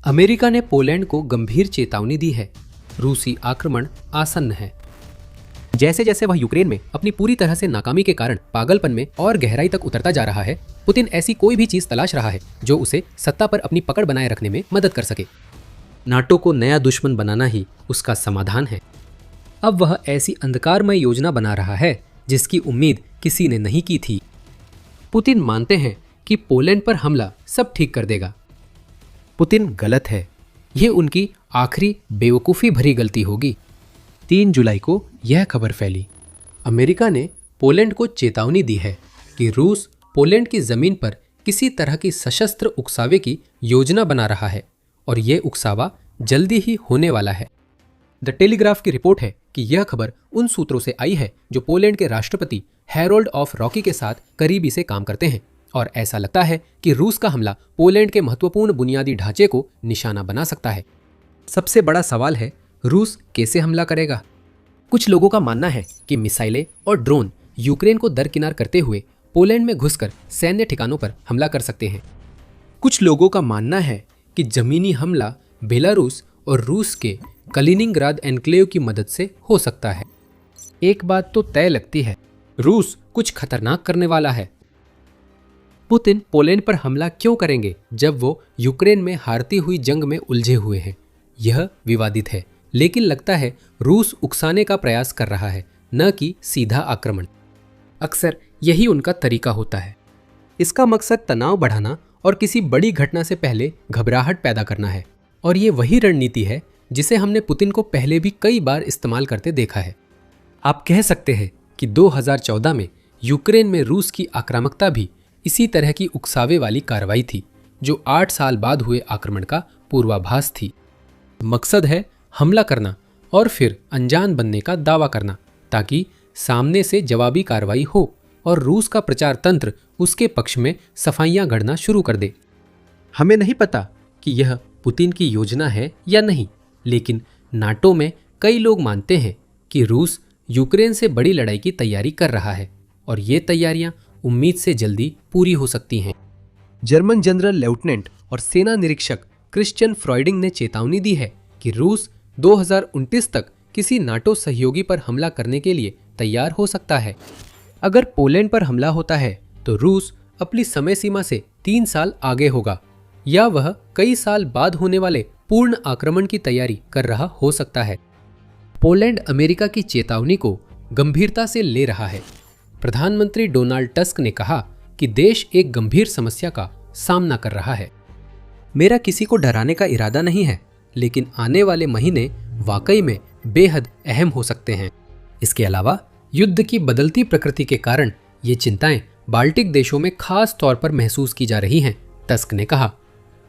America ने Poland को गंभीर चेतावनी दी है। रूसी आक्रमण आसन्न है। जैसे जैसे वह यूक्रेन में अपनी पूरी तरह से नाकामी के कारण पागलपन में और गहराई तक उतरता जा रहा है, पुतिन ऐसी कोई भी चीज तलाश रहा है जो उसे सत्ता पर अपनी पकड़ बनाए रखने में मदद कर सके। नाटो को नया दुश्मन बनाना ही उसका समाधान है। अब वह ऐसी अंधकारमय योजना बना रहा है जिसकी उम्मीद किसी ने नहीं की थी। पुतिन मानते हैं कि पोलैंड पर हमला सब ठीक कर देगा। पुतिन गलत है। यह उनकी आखिरी बेवकूफ़ी भरी गलती होगी। 3 जुलाई को यह खबर फैली। अमेरिका ने पोलैंड को चेतावनी दी है कि रूस पोलैंड की जमीन पर किसी तरह की सशस्त्र उकसावे की योजना बना रहा है और यह उकसावा जल्दी ही होने वाला है। द टेलीग्राफ की रिपोर्ट है कि यह खबर उन सूत्रों से आई है जो पोलैंड के राष्ट्रपति हैरोल्ड ऑफ रॉकी के साथ करीबी से काम करते हैं, और ऐसा लगता है कि रूस का हमला पोलैंड के महत्वपूर्ण बुनियादी ढांचे को निशाना बना सकता है। सबसे बड़ा सवाल है, रूस कैसे हमला करेगा? कुछ लोगों का मानना है कि मिसाइलें और ड्रोन यूक्रेन को दरकिनार करते हुए पोलैंड में घुसकर सैन्य ठिकानों पर हमला कर सकते हैं। कुछ लोगों का मानना है कि जमीनी हमला बेलारूस और रूस के कलिनिंग्राद एन्क्लेव की मदद से हो सकता है। एक बात तो तय लगती है, रूस कुछ खतरनाक करने वाला है। पुतिन पोलैंड पर हमला क्यों करेंगे जब वो यूक्रेन में हारती हुई जंग में उलझे हुए हैं? यह विवादित है, लेकिन लगता है रूस उकसाने का प्रयास कर रहा है, न कि सीधा आक्रमण। अक्सर यही उनका तरीका होता है। इसका मकसद तनाव बढ़ाना और किसी बड़ी घटना से पहले घबराहट पैदा करना है, और ये वही रणनीति है जिसे हमने पुतिन को पहले भी कई बार इस्तेमाल करते देखा है। आप कह सकते हैं कि 2014 में यूक्रेन में रूस की आक्रामकता भी इसी तरह की उकसावे वाली कार्रवाई थी, जो 8 साल बाद हुए आक्रमण का पूर्वाभास थी। मकसद है हमला करना और फिर अनजान बनने का दावा करना, ताकि सामने से जवाबी कार्रवाई हो और रूस का प्रचार तंत्र उसके पक्ष में सफाइयां गढ़ना शुरू कर दे। हमें नहीं पता कि यह पुतिन की योजना है या नहीं, लेकिन नाटो में कई लोग मानते हैं कि रूस यूक्रेन से बड़ी लड़ाई की तैयारी कर रहा है, और ये तैयारियां उम्मीद से जल्दी पूरी हो सकती हैं। जर्मन जनरल लेफ्टिनेंट और सेना निरीक्षक क्रिश्चियन फ्रॉइडिंग ने चेतावनी दी है कि रूस 2029 तक किसी नाटो सहयोगी पर हमला करने के लिए तैयार हो सकता है। अगर पोलैंड पर हमला होता है तो रूस अपनी समय सीमा से 3 साल आगे होगा, या वह कई साल बाद होने वाले पूर्ण आक्रमण की तैयारी कर रहा हो सकता है। पोलैंड अमेरिका की चेतावनी को गंभीरता से ले रहा है। प्रधानमंत्री डोनाल्ड टस्क ने कहा कि देश एक गंभीर समस्या का सामना कर रहा है। मेरा किसी को डराने का इरादा नहीं है, लेकिन आने वाले महीने वाकई में बेहद अहम हो सकते हैं। इसके अलावा युद्ध की बदलती प्रकृति के कारण ये चिंताएं बाल्टिक देशों में खास तौर पर महसूस की जा रही हैं, टस्क ने कहा।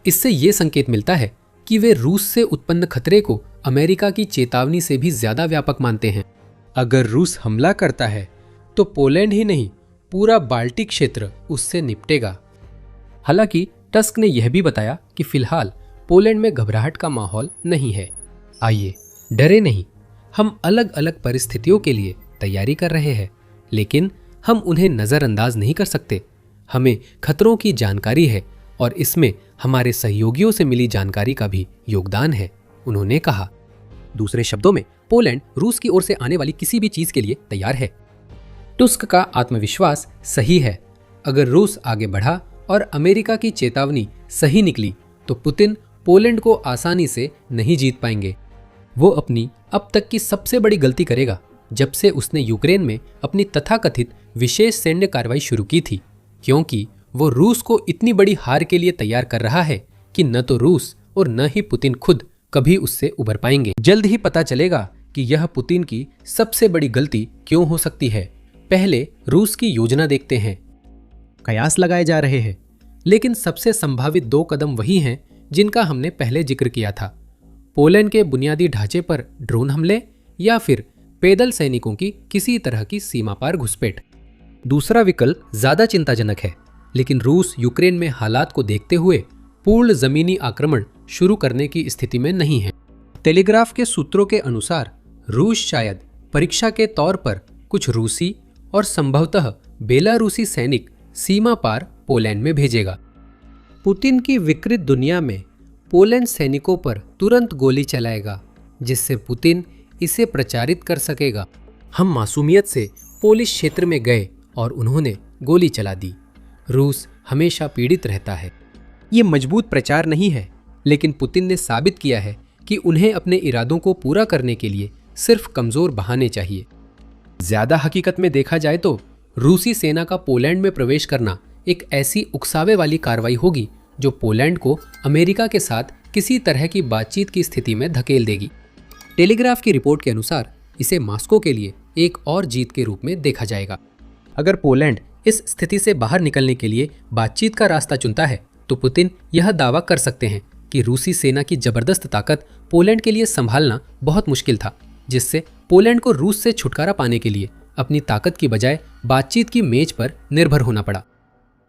इससे ये संकेत मिलता है कि वे रूस से उत्पन्न खतरे को अमेरिका की चेतावनी से भी ज्यादा व्यापक मानते हैं। अगर रूस हमला करता है तो पोलैंड ही नहीं, पूरा बाल्टिक क्षेत्र उससे निपटेगा। हालांकि टस्क ने यह भी बताया कि फिलहाल पोलैंड में घबराहट का माहौल नहीं है। आइए, डरे नहीं, हम अलग अलग परिस्थितियों के लिए तैयारी कर रहे हैं, लेकिन हम उन्हें नज़रअंदाज नहीं कर सकते। हमें खतरों की जानकारी है और इसमें हमारे सहयोगियों से मिली जानकारी का भी योगदान है, उन्होंने कहा। दूसरे शब्दों में, पोलैंड रूस की ओर से आने वाली किसी भी चीज के लिए तैयार है। टस्क का आत्मविश्वास सही है। अगर रूस आगे बढ़ा और अमेरिका की चेतावनी सही निकली तो पुतिन पोलैंड को आसानी से नहीं जीत पाएंगे। वो अपनी अब तक की सबसे बड़ी गलती करेगा जब से उसने यूक्रेन में अपनी तथाकथित विशेष सैन्य कार्रवाई शुरू की थी, क्योंकि वो रूस को इतनी बड़ी हार के लिए तैयार कर रहा है कि न तो रूस और न ही पुतिन खुद कभी उससे उबर पाएंगे। जल्द ही पता चलेगा कि यह पुतिन की सबसे बड़ी गलती क्यों हो सकती है। पहले रूस की योजना देखते हैं। कयास लगाए जा रहे हैं, लेकिन सबसे संभावित 2 कदम वही हैं जिनका हमने पहले जिक्र किया था। पोलैंड के बुनियादी ढांचे पर ड्रोन हमले या फिर पैदल सैनिकों की किसी तरह की सीमा पार घुसपैठ। दूसरा विकल्प ज्यादा चिंताजनक है, लेकिन रूस यूक्रेन में हालात को देखते हुए पूर्ण जमीनी आक्रमण शुरू करने की स्थिति में नहीं है। टेलीग्राफ के सूत्रों के अनुसार रूस शायद परीक्षा के तौर पर कुछ रूसी और संभवतः बेलारूसी सैनिक सीमा पार पोलैंड में भेजेगा। पुतिन की विकृत दुनिया में पोलैंड सैनिकों पर तुरंत गोली चलाएगा, जिससे पुतिन इसे प्रचारित कर सकेगा। हम मासूमियत से पोलिश क्षेत्र में गए और उन्होंने गोली चला दी। रूस हमेशा पीड़ित रहता है। ये मजबूत प्रचार नहीं है, लेकिन पुतिन ने साबित किया है कि उन्हें अपने इरादों को पूरा करने के लिए सिर्फ कमजोर बहाने चाहिए। ज्यादा हकीकत में देखा जाए तो रूसी सेना का पोलैंड में प्रवेश करना एक ऐसी उकसावे वाली कार्रवाई होगी जो पोलैंड को अमेरिका के साथ किसी तरह की बातचीत की स्थिति में धकेल देगी। टेलीग्राफ की रिपोर्ट के अनुसार इसे मॉस्को के लिए एक और जीत के रूप में देखा जाएगा। अगर पोलैंड इस स्थिति से बाहर निकलने के लिए बातचीत का रास्ता चुनता है तो पुतिन यह दावा कर सकते हैं कि रूसी सेना की जबरदस्त ताकत पोलैंड के लिए संभालना बहुत मुश्किल था, जिससे पोलैंड को रूस से छुटकारा पाने के लिए अपनी ताकत की बजाय बातचीत की मेज पर निर्भर होना पड़ा।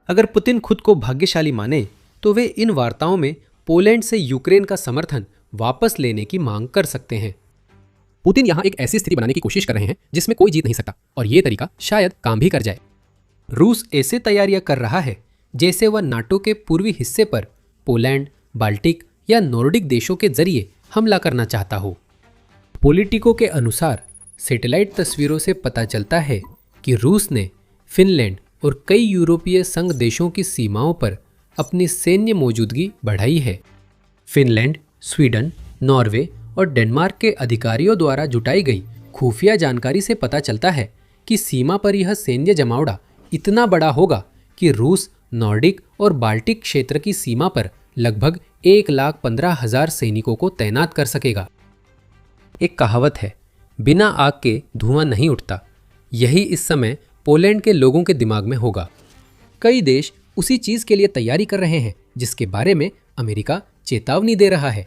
अगर पुतिन खुद को भाग्यशाली माने तो वे इन वार्ताओं में पोलैंड से यूक्रेन का समर्थन वापस लेने की मांग कर सकते हैं। पुतिन यहाँ एक ऐसी स्थिति बनाने की कोशिश कर रहे हैं जिसमें कोई जीत नहीं सकता, और ये तरीका शायद काम भी कर जाए। रूस ऐसे तैयारियां कर रहा है जैसे वह नाटो के पूर्वी हिस्से पर पोलैंड, बाल्टिक या नॉर्डिक देशों के जरिए हमला करना चाहता हो। पॉलिटिको के अनुसार सैटेलाइट तस्वीरों से पता चलता है कि रूस ने फिनलैंड और कई यूरोपीय संघ देशों की सीमाओं पर अपनी सैन्य मौजूदगी बढ़ाई है। फिनलैंड, स्वीडन, नॉर्वे और डेनमार्क के अधिकारियों द्वारा जुटाई गई खुफिया जानकारी से पता चलता है कि सीमा पर यह सैन्य जमावड़ा इतना बड़ा होगा कि रूस नॉर्डिक और बाल्टिक क्षेत्र की सीमा पर लगभग 1,15,000 सैनिकों को तैनात कर सकेगा। एक कहावत है, बिना आग के धुआं नहीं उठता। यही इस समय पोलैंड के लोगों के दिमाग में होगा। कई देश उसी चीज के लिए तैयारी कर रहे हैं जिसके बारे में अमेरिका चेतावनी दे रहा है।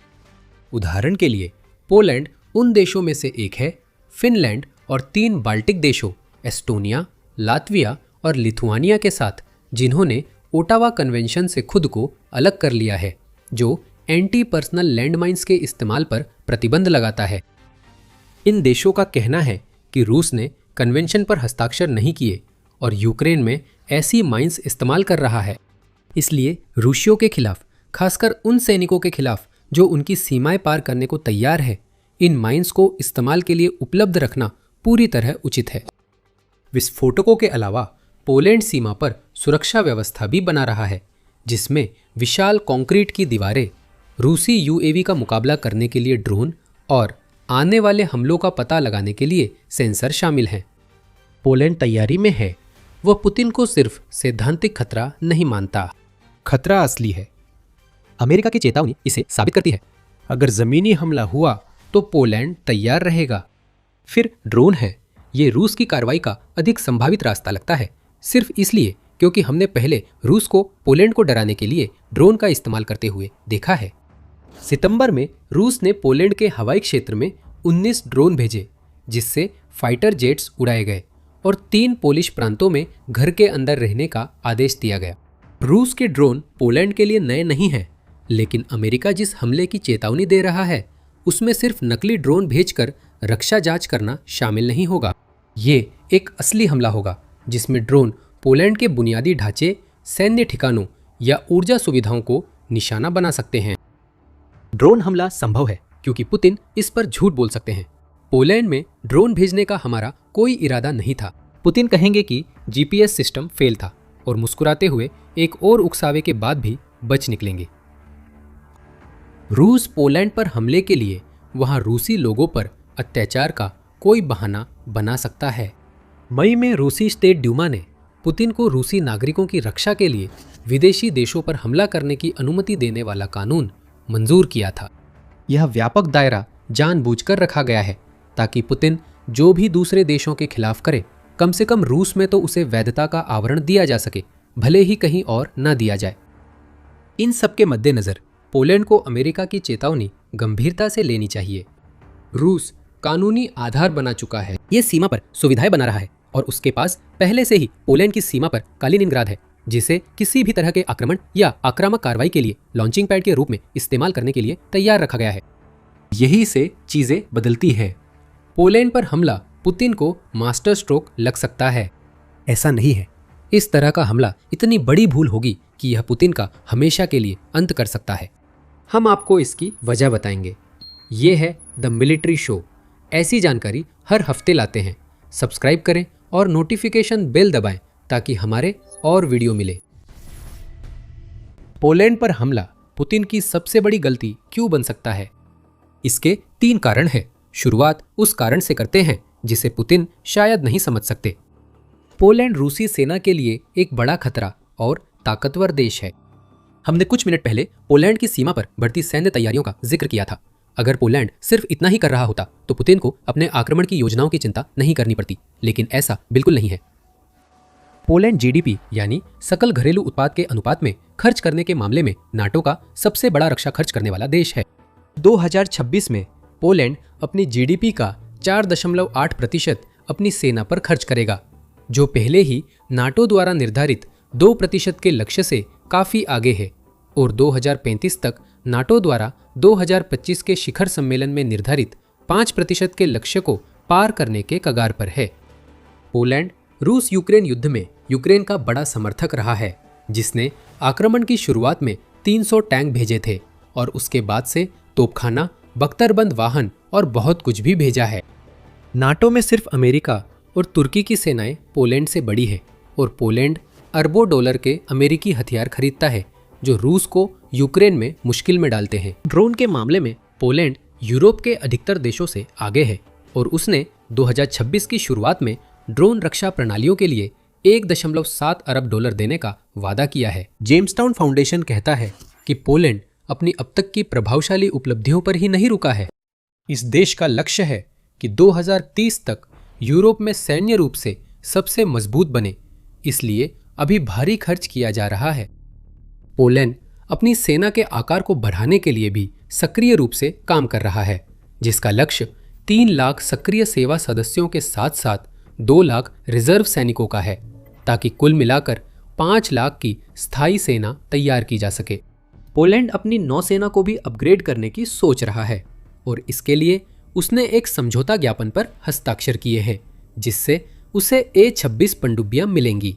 उदाहरण के लिए पोलैंड उन देशों में से एक है। फिनलैंड और 3 बाल्टिक देशों एस्टोनिया, लातविया और लिथुआनिया के साथ, जिन्होंने ओटावा कन्वेंशन से खुद को अलग कर लिया है, जो एंटी पर्सनल लैंडमाइंस के इस्तेमाल पर प्रतिबंध लगाता है। इन देशों का कहना है कि रूस ने कन्वेंशन पर हस्ताक्षर नहीं किए और यूक्रेन में ऐसी माइंस इस्तेमाल कर रहा है। इसलिए रूसियों के खिलाफ, खासकर उन सैनिकों के खिलाफ जो उनकी सीमाएं पार करने को तैयार है, इन माइंस को इस्तेमाल के लिए उपलब्ध रखना पूरी तरह उचित है। विस्फोटकों के अलावा पोलैंड सीमा पर सुरक्षा व्यवस्था भी बना रहा है, जिसमें विशाल कंक्रीट की दीवारें, रूसी यूएवी का मुकाबला करने के लिए ड्रोन और आने वाले हमलों का पता लगाने के लिए सेंसर शामिल हैं। पोलैंड तैयारी में है। वह पुतिन को सिर्फ सैद्धांतिक खतरा नहीं मानता, खतरा असली है। अमेरिका की चेतावनी इसे साबित करती है। अगर जमीनी हमला हुआ तो पोलैंड तैयार रहेगा। फिर ड्रोन है। ये रूस की कार्रवाई का अधिक संभावित रास्ता लगता है, सिर्फ इसलिए क्योंकि हमने पहले रूस को पोलैंड को डराने के लिए ड्रोन का इस्तेमाल करते हुए देखा है। सितंबर में रूस ने पोलैंड के हवाई क्षेत्र में 19 ड्रोन भेजे, जिससे फाइटर जेट्स उड़ाए गए और 3 पोलिश प्रांतों में घर के अंदर रहने का आदेश दिया गया। रूस के ड्रोन पोलैंड के लिए नए नहीं हैं, लेकिन अमेरिका जिस हमले की चेतावनी दे रहा है उसमें सिर्फ नकली ड्रोन भेजकर रक्षा जांच करना शामिल नहीं होगा। ये एक असली हमला होगा जिसमें ड्रोन पोलैंड के बुनियादी ढांचे, सैन्य ठिकानों या ऊर्जा सुविधाओं को निशाना बना सकते हैं। ड्रोन हमला संभव है क्योंकि पुतिन इस पर झूठ बोल सकते हैं। पोलैंड में ड्रोन भेजने का हमारा कोई इरादा नहीं था। पुतिन कहेंगे कि जीपीएस सिस्टम फेल था और मुस्कुराते हुए एक और उकसावे के बाद भी बच निकलेंगे। रूस पोलैंड पर हमले के लिए वहां रूसी लोगों पर अत्याचार का कोई बहाना बना सकता है। मई में रूसी स्टेट ड्यूमा ने पुतिन को रूसी नागरिकों की रक्षा के लिए विदेशी देशों पर हमला करने की अनुमति देने वाला कानून मंजूर किया था। यह व्यापक दायरा जानबूझकर रखा गया है ताकि पुतिन जो भी दूसरे देशों के खिलाफ करे, कम से कम रूस में तो उसे वैधता का आवरण दिया जा सके, भले ही कहीं और न दिया जाए। इन सब के मद्देनजर पोलैंड को अमेरिका की चेतावनी गंभीरता से लेनी चाहिए। रूस कानूनी आधार बना चुका है, ये सीमा पर सुविधाएं बना रहा है और उसके पास पहले से ही पोलैंड की सीमा पर कालिनिनग्राद है, जिसे किसी भी तरह के आक्रमण या आक्रामक कार्रवाई के लिए लॉन्चिंग पैड के रूप में इस्तेमाल करने के लिए तैयार रखा गया है। यही से चीजें बदलती है। पोलैंड पर हमला पुतिन को मास्टर स्ट्रोक लग सकता है। ऐसा नहीं है। इस तरह का हमला इतनी बड़ी भूल होगी कि यह पुतिन का हमेशा के लिए अंत कर सकता है। हम आपको इसकी वजह बताएंगे। ये है द मिलिट्री शो। ऐसी जानकारी हर हफ्ते लाते हैं। सब्सक्राइब करें और नोटिफिकेशन बेल दबाएं ताकि हमारे और वीडियो मिले। पोलैंड पर हमला पुतिन की सबसे बड़ी गलती क्यों बन सकता है? इसके 3 कारण हैं। शुरुआत उस कारण से करते हैं जिसे पुतिन शायद नहीं समझ सकते। पोलैंड रूसी सेना के लिए एक बड़ा खतरा और ताकतवर देश है। हमने कुछ मिनट पहले पोलैंड की सीमा पर बढ़ती सैन्य तैयारियों का जिक्र किया था। अगर पोलैंड सिर्फ इतना ही कर रहा होता तो पुतिन को अपने आक्रमण की योजनाओं की चिंता नहीं करनी पड़ती, लेकिन ऐसा बिल्कुल नहीं है। पोलैंड जीडीपी यानी सकल घरेलू उत्पाद के अनुपात में खर्च करने के मामले में नाटो का सबसे बड़ा रक्षा खर्च करने वाला देश है। 2026 में पोलैंड अपनी जीडीपी का 4.8% अपनी सेना पर खर्च करेगा, जो पहले ही नाटो द्वारा निर्धारित 2% के लक्ष्य से काफी आगे है और 2035 तक नाटो द्वारा 2025 के शिखर सम्मेलन में निर्धारित 5% के लक्ष्य को पार करने के कगार पर है। पोलैंड रूस यूक्रेन युद्ध में यूक्रेन का बड़ा समर्थक रहा है, जिसने आक्रमण की शुरुआत में 300 टैंक भेजे थे और उसके बाद से तोपखाना, बख्तरबंद वाहन और बहुत कुछ भी भेजा है। नाटो में सिर्फ अमेरिका और तुर्की की सेनाएं पोलैंड से बड़ी है और पोलैंड अरबों डॉलर के अमेरिकी हथियार खरीदता है जो रूस को यूक्रेन में मुश्किल में डालते हैं। ड्रोन के मामले में पोलैंड यूरोप के अधिकतर देशों से आगे है और उसने 2026 की शुरुआत में ड्रोन रक्षा प्रणालियों के लिए 1.7 अरब डॉलर देने का वादा किया है। जेम्सटाउन फाउंडेशन कहता है कि पोलैंड अपनी अब तक की प्रभावशाली उपलब्धियों पर ही नहीं रुका है। इस देश का लक्ष्य है कि 2030 तक यूरोप में सैन्य रूप से सबसे मजबूत बने, इसलिए अभी भारी खर्च किया जा रहा है। पोलैंड अपनी सेना के आकार को बढ़ाने के लिए भी सक्रिय रूप से काम कर रहा है, जिसका लक्ष्य 3 लाख सक्रिय सेवा सदस्यों के साथ साथ 2 लाख रिजर्व सैनिकों का है, ताकि कुल मिलाकर 5 लाख की स्थायी सेना तैयार की जा सके। पोलैंड अपनी नौसेना को भी अपग्रेड करने की सोच रहा है और इसके लिए उसने एक समझौता ज्ञापन पर हस्ताक्षर किए हैं, जिससे उसे A-26 पनडुब्बियां मिलेंगी।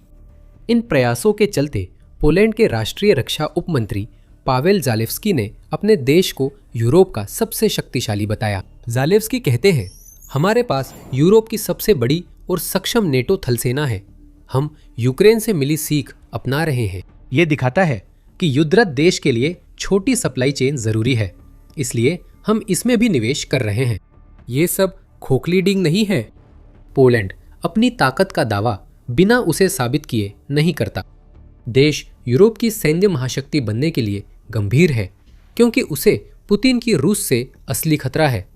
इन प्रयासों के चलते पोलैंड के राष्ट्रीय रक्षा उपमंत्री पावेल ज़ालेव्स्की ने अपने देश को यूरोप का सबसे शक्तिशाली बताया। ज़ालेव्स्की कहते हैं, हमारे पास यूरोप की सबसे बड़ी और सक्षम नेटो थलसेना है। हम यूक्रेन से मिली सीख अपना रहे हैं। ये दिखाता है कि युद्धरत देश के लिए छोटी सप्लाई चेन जरूरी है, इसलिए हम इसमें भी निवेश कर रहे हैं। ये सब खोखली डींग नहीं है। पोलैंड अपनी ताकत का दावा बिना उसे साबित किए नहीं करता। देश यूरोप की सैन्य महाशक्ति बनने के लिए गंभीर है, क्योंकि उसे पुतिन की रूस से असली खतरा है।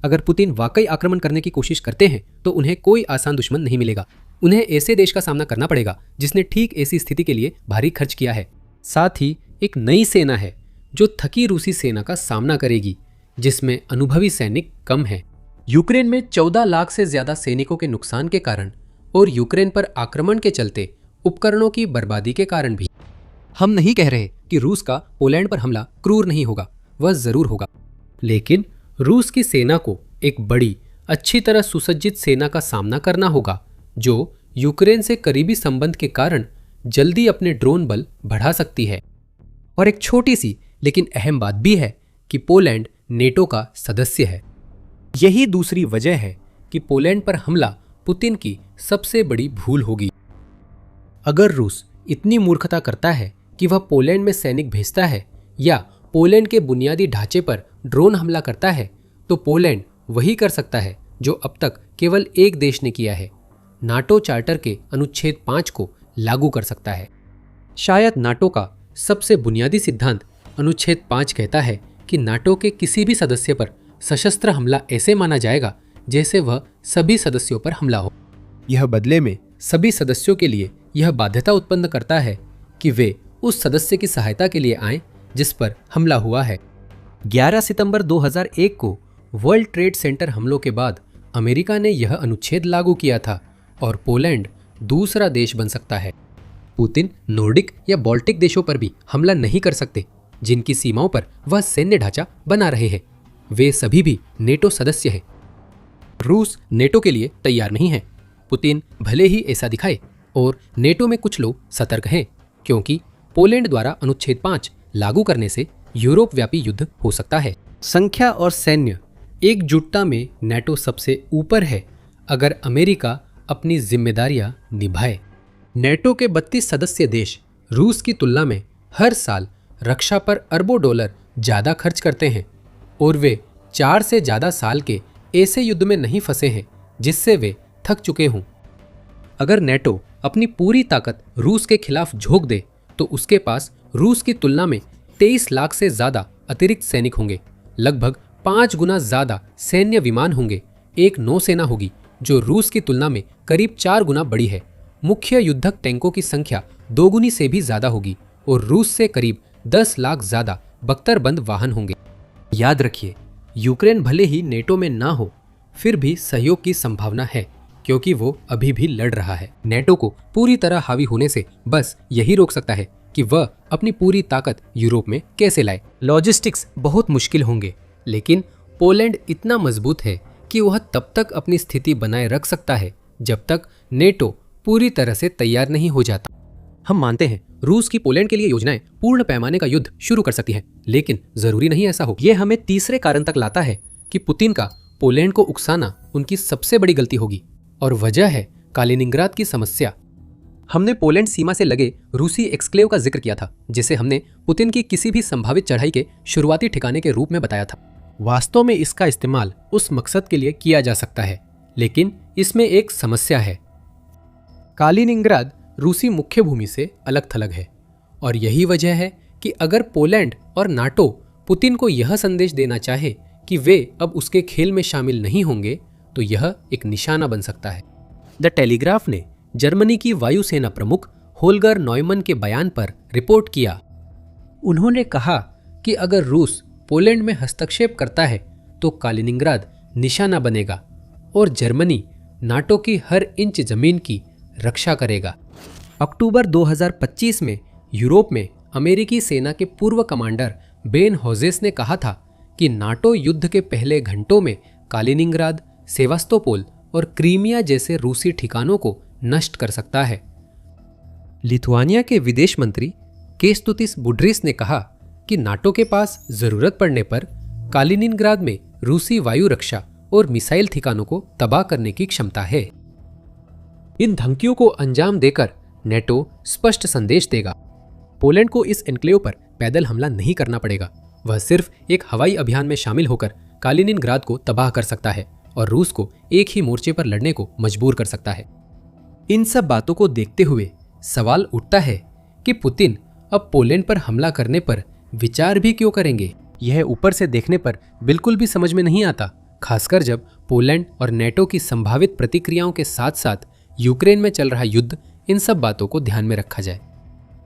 अगर पुतिन वाकई आक्रमण करने की कोशिश करते हैं तो उन्हें कोई आसान दुश्मन नहीं मिलेगा। उन्हें ऐसे देश का सामना करना पड़ेगा जिसने ठीक ऐसी स्थिति के लिए भारी खर्च किया है। साथ ही एक नई सेना है जो थकी रूसी सेना का सामना करेगी, जिसमें अनुभवी सैनिक कम हैं। यूक्रेन में 14 लाख से ज्यादा सैनिकों के नुकसान के कारण और यूक्रेन पर आक्रमण के चलते उपकरणों की बर्बादी के कारण भी। हम नहीं कह रहे कि रूस का पोलैंड पर हमला क्रूर नहीं होगा, वह जरूर होगा, लेकिन रूस की सेना को एक बड़ी, अच्छी तरह सुसज्जित सेना का सामना करना होगा जो यूक्रेन से करीबी संबंध के कारण जल्दी अपने ड्रोन बल बढ़ा सकती है। और एक छोटी सी लेकिन अहम बात भी है कि पोलैंड नेटो का सदस्य है। यही दूसरी वजह है कि पोलैंड पर हमला पुतिन की सबसे बड़ी भूल होगी। अगर रूस इतनी मूर्खता करता है कि वह पोलैंड में सैनिक भेजता है या पोलैंड के बुनियादी ढांचे पर ड्रोन हमला करता है, तो पोलैंड वही कर सकता है जो अब तक केवल एक देश ने किया है, नाटो चार्टर के अनुच्छेद 5 को लागू कर सकता है। शायद नाटो का सबसे बुनियादी सिद्धांत अनुच्छेद 5 कहता है कि नाटो के किसी भी सदस्य पर सशस्त्र हमला ऐसे माना जाएगा जैसे वह सभी सदस्यों पर हमला हो। यह बदले में सभी सदस्यों के लिए यह बाध्यता उत्पन्न करता है कि वे उस सदस्य की सहायता के लिए आएं जिस पर हमला हुआ है। 11 सितंबर 2001 को वर्ल्ड ट्रेड सेंटर हमलों के बाद अमेरिका ने यह अनुच्छेद लागू किया था और पोलैंड दूसरा देश बन सकता है। पुतिन नॉर्डिक या बाल्टिक देशों पर भी हमला नहीं कर सकते जिनकी सीमाओं पर वह सैन्य ढांचा बना रहे हैं। वे सभी भी नेटो सदस्य हैं। रूस नेटो के लिए तैयार नहीं है। पुतिन भले ही ऐसा दिखाए और नेटो में कुछ लोग सतर्क हैं क्योंकि पोलैंड द्वारा अनुच्छेद 5 लागू करने से यूरोप व्यापी युद्ध हो सकता है। संख्या और सैन्य एकजुटता में नाटो सबसे ऊपर है अगर अमेरिका अपनी जिम्मेदारियां निभाए। नाटो के 32 सदस्य देश रूस की तुलना में हर साल रक्षा पर अरबों डॉलर ज़्यादा खर्च करते हैं और वे 4 से ज़्यादा साल के ऐसे युद्ध में नहीं फंसे हैं जिससे वे थक चुके हों। अगर नाटो अपनी पूरी ताकत रूस के खिलाफ झोंक दे तो उसके पास रूस की तुलना में 23 लाख से ज़्यादा अतिरिक्त सैनिक होंगे, लगभग 5 गुना ज़्यादा सैन्य विमान होंगे, एक नौसेना होगी जो रूस की तुलना में करीब 4 गुना बड़ी है। मुख्य युद्धक टैंकों की संख्या 2 गुनी से भी ज़्यादा होगी और रूस से करीब 10 लाख ज़्यादा बख्तरबंद वाहन होंगे। याद रखिए, यूक्रेन भले ही नेटो में ना हो, फिर भी सहयोग की संभावना है क्योंकि वो अभी भी लड़ रहा है। नेटो को पूरी तरह हावी होने से बस यही रोक सकता है कि वह अपनी पूरी ताकत यूरोप में कैसे लाए। लॉजिस्टिक्स बहुत मुश्किल होंगे, लेकिन पोलैंड इतना मजबूत है कि वह तब तक अपनी स्थिति बनाए रख सकता है जब तक नेटो पूरी तरह से तैयार नहीं हो जाता। हम मानते हैं रूस की पोलैंड के लिए योजनाएं पूर्ण पैमाने का युद्ध शुरू कर सकती हैं, लेकिन जरूरी नहीं ऐसा हो। यह हमें तीसरे कारण तक लाता है कि पुतिन का पोलैंड को उकसाना उनकी सबसे बड़ी गलती होगी और वजह है कालिनिंग्राद की समस्या। हमने पोलैंड सीमा से लगे रूसी एक्सक्लेव का जिक्र किया था, जिसे हमने पुतिन की किसी भी संभावित चढ़ाई के शुरुआती ठिकाने के रूप में बताया था। वास्तव में इसका इस्तेमाल उस मकसद के लिए किया जा सकता है, लेकिन इसमें एक समस्या है। कालिनिंग्राद रूसी मुख्य भूमि से अलग थलग है और यही वजह है कि अगर पोलैंड और नाटो पुतिन को यह संदेश देना चाहे कि वे अब उसके खेल में शामिल नहीं होंगे तो यह एक निशाना बन सकता है। द टेलीग्राफ ने जर्मनी की वायुसेना प्रमुख होल्गर नॉयमन के बयान पर रिपोर्ट किया। उन्होंने कहा कि अगर रूस पोलैंड में हस्तक्षेप करता है तो कालिनिंग्राद निशाना बनेगा और जर्मनी नाटो की हर इंच जमीन की रक्षा करेगा। अक्टूबर 2025 में यूरोप में अमेरिकी सेना के पूर्व कमांडर बेन होजेस ने कहा था कि नाटो युद्ध के पहले घंटों में कालिनिंग्राद, सेवास्तोपोल और क्रीमिया जैसे रूसी ठिकानों को नष्ट कर सकता है। लिथुआनिया के विदेश मंत्री केस्तुतिस बुड्रिस ने कहा कि नाटो के पास जरूरत पड़ने पर कालिनिंग्राद में रूसी वायु रक्षा और मिसाइल ठिकानों को तबाह करने की क्षमता है। इन धमकियों को अंजाम देकर नेटो स्पष्ट संदेश देगा। पोलैंड को इस एन्क्लेव पर पैदल हमला नहीं करना पड़ेगा, वह सिर्फ एक हवाई अभियान में शामिल होकर कालिनिंग्राद को तबाह कर सकता है और रूस को एक ही मोर्चे पर लड़ने को मजबूर कर सकता है। इन सब बातों को देखते हुए सवाल उठता है कि पुतिन अब पोलैंड पर हमला करने पर विचार भी क्यों करेंगे। यह ऊपर से देखने पर बिल्कुल भी समझ में नहीं आता, खासकर जब पोलैंड और नेटो की संभावित प्रतिक्रियाओं के साथ साथ यूक्रेन में चल रहा युद्ध इन सब बातों को ध्यान में रखा जाए।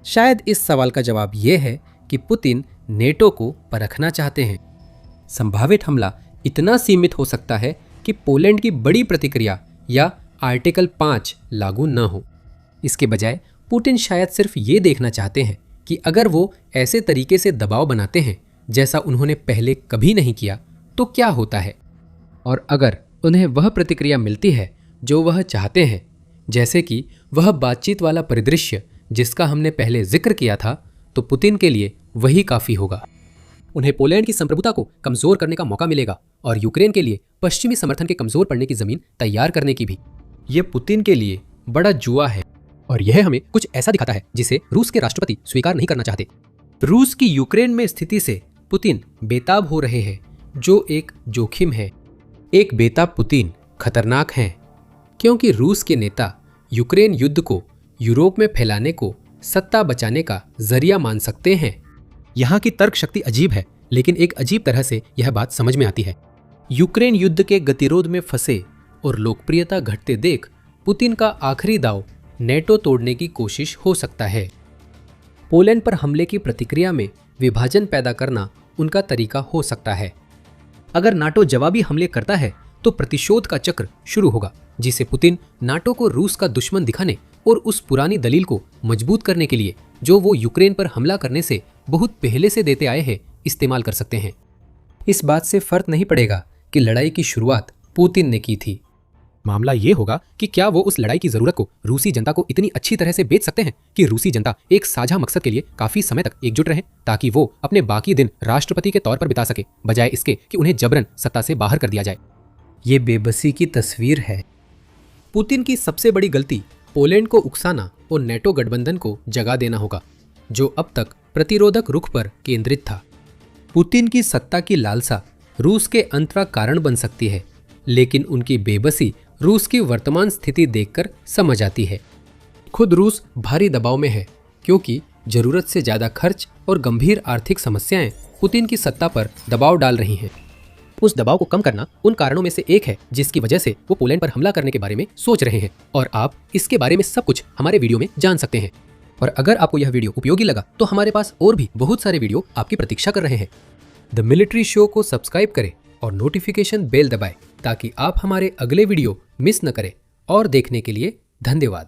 शायद इस सवाल का जवाब यह है कि पुतिन नेटो को परखना चाहते हैं। संभावित हमला इतना सीमित हो सकता है कि पोलैंड की बड़ी प्रतिक्रिया या आर्टिकल 5 लागू न हो। इसके बजाय पुतिन शायद सिर्फ ये देखना चाहते हैं कि अगर वो ऐसे तरीके से दबाव बनाते हैं जैसा उन्होंने पहले कभी नहीं किया तो क्या होता है, और अगर उन्हें वह प्रतिक्रिया मिलती है जो वह चाहते हैं, जैसे कि वह बातचीत वाला परिदृश्य जिसका हमने पहले जिक्र किया था, तो पुतिन के लिए वही काफ़ी होगा। उन्हें पोलैंड की संप्रभुता को कमज़ोर करने का मौका मिलेगा और यूक्रेन के लिए पश्चिमी समर्थन के कमज़ोर पड़ने की ज़मीन तैयार करने की भी। यह पुतिन के लिए बड़ा जुआ है और यह हमें कुछ ऐसा दिखाता है जिसे रूस के राष्ट्रपति स्वीकार नहीं करना चाहते। रूस की यूक्रेन में स्थिति से पुतिन बेताब हो रहे हैं, जो एक जोखिम है। एक बेताब पुतिन खतरनाक हैं, क्योंकि रूस के नेता यूक्रेन युद्ध को यूरोप में फैलाने को सत्ता बचाने का जरिया मान सकते हैं। यहाँ की तर्क शक्ति अजीब है, लेकिन एक अजीब तरह से यह बात समझ में आती है। यूक्रेन युद्ध के गतिरोध में फंसे और लोकप्रियता घटते देख पुतिन का आखिरी दांव नेटो तोड़ने की कोशिश हो सकता है। पोलैंड पर हमले की प्रतिक्रिया में विभाजन पैदा करना उनका तरीका हो सकता है। अगर नाटो जवाबी हमले करता है तो प्रतिशोध का चक्र शुरू होगा, जिसे पुतिन नाटो को रूस का दुश्मन दिखाने और उस पुरानी दलील को मजबूत करने के लिए जो वो यूक्रेन पर हमला करने से बहुत पहले से देते आए हैं, इस्तेमाल कर सकते हैं। इस बात से फर्क नहीं पड़ेगा कि लड़ाई की शुरुआत पुतिन ने की थी। मामला ये होगा कि क्या वो उस लड़ाई की जरूरत को रूसी जनता को इतनी अच्छी तरह से बेच सकते हैं कि रूसी जनता एक साझा मकसद के लिए काफी समय तक एकजुट रहे, ताकि वो अपने बाकी दिन राष्ट्रपति के तौर पर बिता सके, बजाय इसके कि उन्हें जबरन सत्ता से बाहर कर दिया जाए। ये बेबसी की तस्वीर है। पुतिन की सबसे बड़ी गलती पोलैंड को उकसाना और नेटो गठबंधन को जगा देना होगा, जो अब तक प्रतिरोधक रुख पर केंद्रित था। पुतिन की सत्ता की लालसा रूस के अंत का कारण बन सकती है, लेकिन उनकी बेबसी रूस की वर्तमान स्थिति देखकर समझ आती है। खुद रूस भारी दबाव में है, क्योंकि जरूरत से ज्यादा खर्च और गंभीर आर्थिक समस्याएं पुतिन की सत्ता पर दबाव डाल रही हैं। उस दबाव को कम करना उन कारणों में से एक है जिसकी वजह से वो पोलैंड पर हमला करने के बारे में सोच रहे हैं, और आप इसके बारे में सब कुछ हमारे वीडियो में जान सकते हैं। और अगर आपको यह वीडियो उपयोगी लगा तो हमारे पास और भी बहुत सारे वीडियो आपकी प्रतीक्षा कर रहे हैं। द मिलिट्री शो को सब्सक्राइब करें और नोटिफिकेशन बेल दबाएं, ताकि आप हमारे अगले वीडियो मिस न करें। और देखने के लिए धन्यवाद।